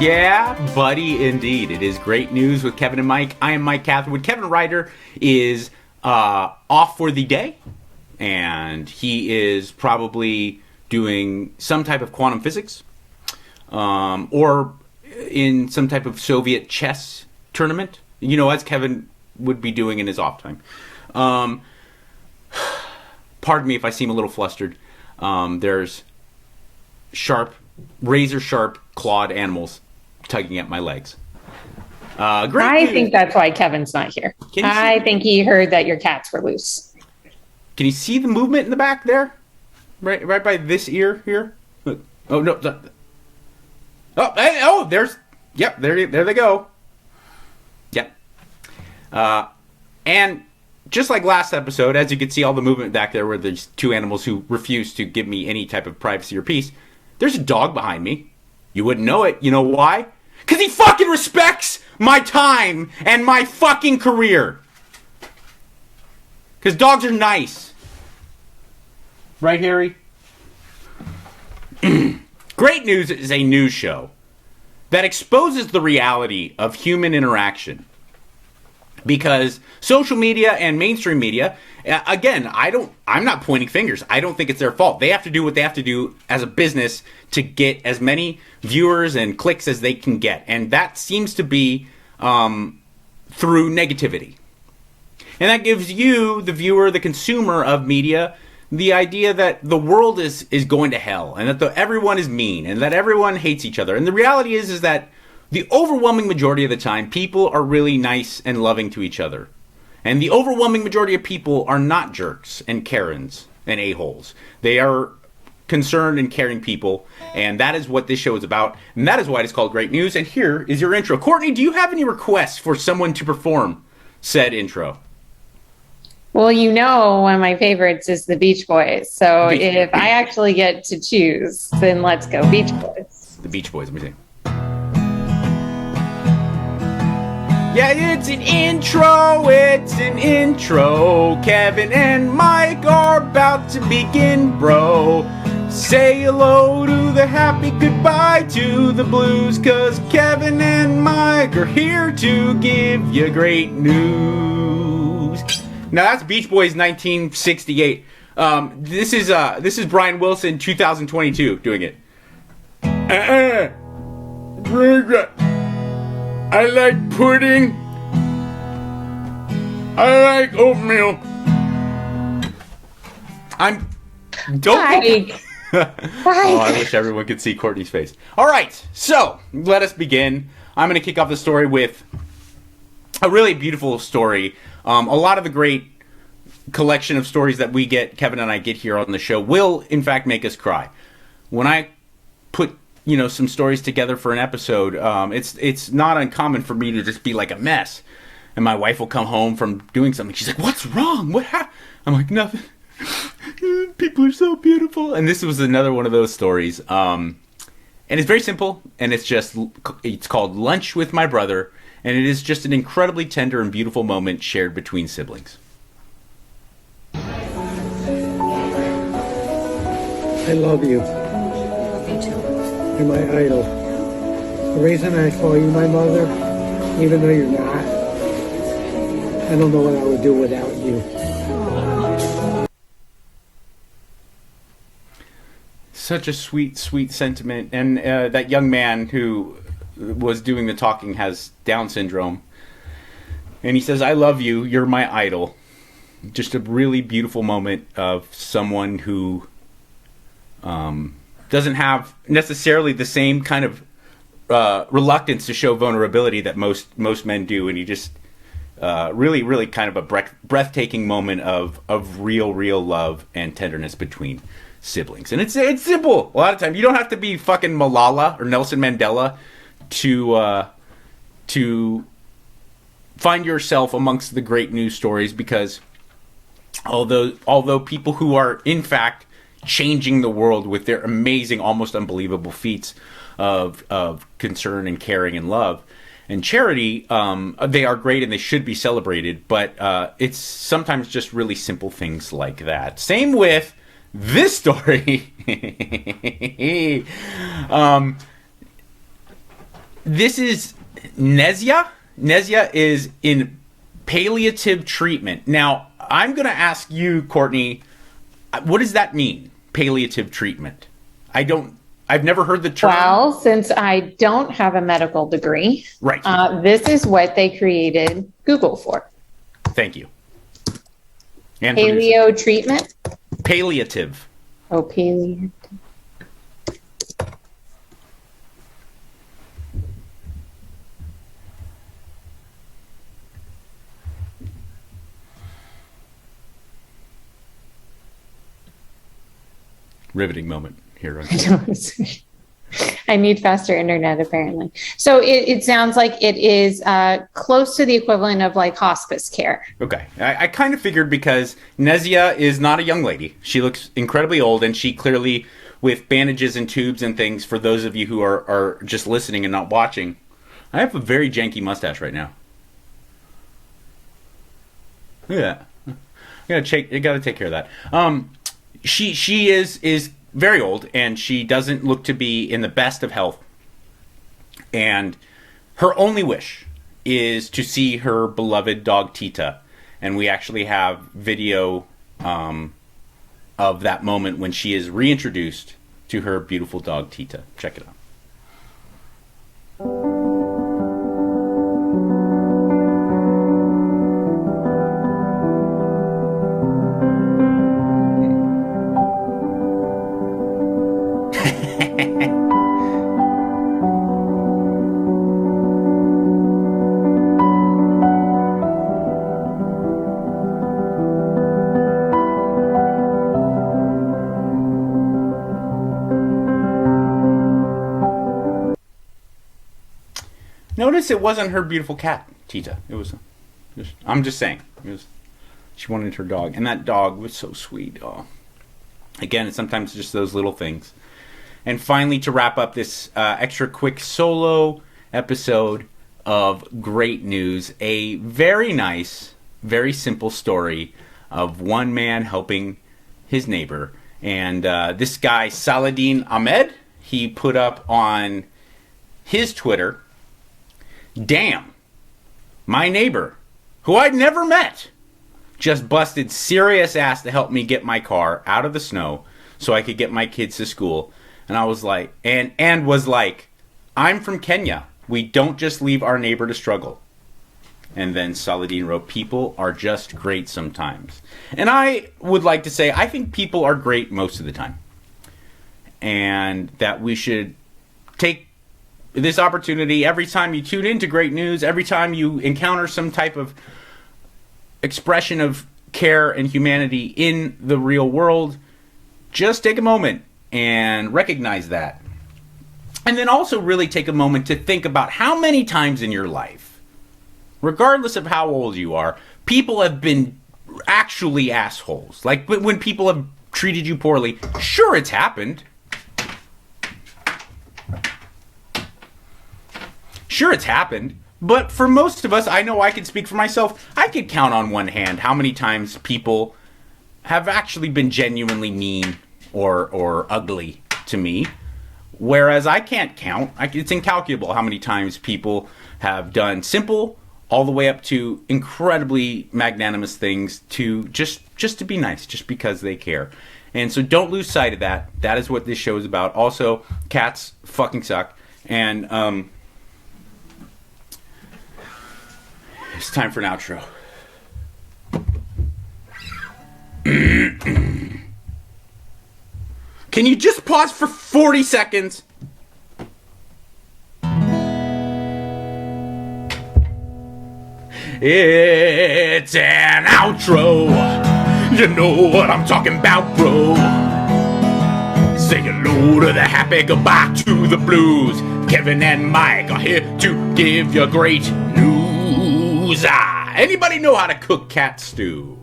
Yeah, buddy, indeed. It is great news with Kevin and Mike. I am Mike Catherwood. Kevin Ryder is off for the day, and he is probably doing some type of quantum physics or in some type of Soviet chess tournament, as Kevin would be doing in his off time. Pardon me if I seem a little flustered. There's razor sharp clawed animals tugging at my legs. Great I news. think that's why Kevin's not here. I think he heard that your cats were loose. Can you see the movement in the back there? Right by this ear here? Oh, no. Yep, there they go. Yep. And just like last episode, as you can see all the movement back there where there's two animals who refuse to give me any type of privacy or peace, there's a dog behind me. You wouldn't know it. You know why? Because he fucking respects my time and my fucking career. Because dogs are nice. Right, Harry? Great News is a news show that exposes the reality of human interaction. Because social media and mainstream media, again, I'm not pointing fingers. I don't think it's their fault. They have to do what they have to do as a business to get as many viewers and clicks as they can get. And that seems to be through negativity. And that gives you, the viewer, the consumer of media, the idea that the world is going to hell and that everyone is mean and that everyone hates each other. And the reality is that the overwhelming majority of the time, people are really nice and loving to each other. And the overwhelming majority of people are not jerks and Karens and a-holes. They are concerned and caring people, and that is what this show is about, and that is why it is called Great News. And here is your intro. Courtney, do you have any requests for someone to perform said intro? Well, one of my favorites is the Beach Boys. So if I actually get to choose, then let's go Beach Boys. The Beach Boys, let me see. Yeah, it's an intro. Kevin and Mike are about to begin, bro. Say hello to the happy, goodbye to the blues, 'cause Kevin and Mike are here to give you great news. Now that's Beach Boys 1968. This is Brian Wilson 2022 doing it. I like pudding. I like oatmeal. Right. Oh, I wish everyone could see Courtney's face. All right, so let us begin. I'm going to kick off the story with a really beautiful story. A lot of the great collection of stories that Kevin and I get here on the show will, in fact, make us cry. When I put some stories together for an episode, it's not uncommon for me to just be like a mess. And my wife will come home from doing something. She's like, "What's wrong? What happened?" I'm like, "Nothing. People are so beautiful." And this was another one of those stories. And it's very simple. And it's called Lunch with My Brother. And it is just an incredibly tender and beautiful moment shared between siblings. I love you. You're my idol. The reason I call you my mother, even though you're not, I don't know what I would do without you. Such a sweet, sweet sentiment. And that young man who was doing the talking has Down syndrome. And he says, "I love you. You're my idol." Just a really beautiful moment of someone who doesn't have necessarily the same kind of reluctance to show vulnerability that most men do, and he just really, really kind of a breathtaking moment of real love and tenderness between siblings. And it's simple. A lot of times you don't have to be fucking Malala or Nelson Mandela to find yourself amongst the great news stories, because although people who are in fact changing the world with their amazing, almost unbelievable feats of concern and caring and love and charity, they are great and they should be celebrated. But it's sometimes just really simple things like that. Same with this story. this is Nezia. Nezia is in palliative treatment. Now, I'm going to ask you, Courtney, what does that mean, palliative treatment? I've never heard the term. Well, since I don't have a medical degree, right. This is what they created Google for. Thank you. And paleo treatment? Palliative. Oh, palliative. Riveting moment here. I need faster internet, apparently. So it sounds like it is close to the equivalent of like hospice care. Okay. I kind of figured, because Nezia is not a young lady. She looks incredibly old, and she clearly, with bandages and tubes and things, for those of you who are just listening and not watching, I have a very janky mustache right now. Look at that. You gotta take care of that. She is very old, and she doesn't look to be in the best of health. And her only wish is to see her beloved dog Tita. And we actually have video of that moment when she is reintroduced to her beautiful dog Tita. Check it out. Notice it wasn't her beautiful cat, Tita. It was. I'm just saying. She wanted her dog, and that dog was so sweet. Oh. Again, it's sometimes just those little things. And finally, to wrap up this extra quick solo episode of great news, a very nice, very simple story of one man helping his neighbor. And this guy, Saladin Ahmed, he put up on his Twitter, "Damn, my neighbor, who I'd never met, just busted serious ass to help me get my car out of the snow so I could get my kids to school." And I was like, and was like, "I'm from Kenya. We don't just leave our neighbor to struggle." And then Saladin wrote, "People are just great sometimes." And I would like to say, I think people are great most of the time. And that we should take this opportunity every time you tune into great news, every time you encounter some type of expression of care and humanity in the real world, just take a moment and recognize that. And then also really take a moment to think about how many times in your life, regardless of how old you are, people have been actually assholes. Like when people have treated you poorly. Sure, it's happened. Sure, it's happened. But for most of us, I know I can speak for myself, I could count on one hand how many times people have actually been genuinely mean or ugly to me. Whereas I can't count. It's incalculable how many times people have done simple all the way up to incredibly magnanimous things to just to be nice, just because they care. And so don't lose sight of that. That is what this show is about. Also, cats fucking suck. And it's time for an outro. Can you just pause for 40 seconds? It's an outro. You know what I'm talking about, bro. Say hello to the happy, goodbye to the blues. Kevin and Mike are here to give you great news. Anybody know how to cook cat stew?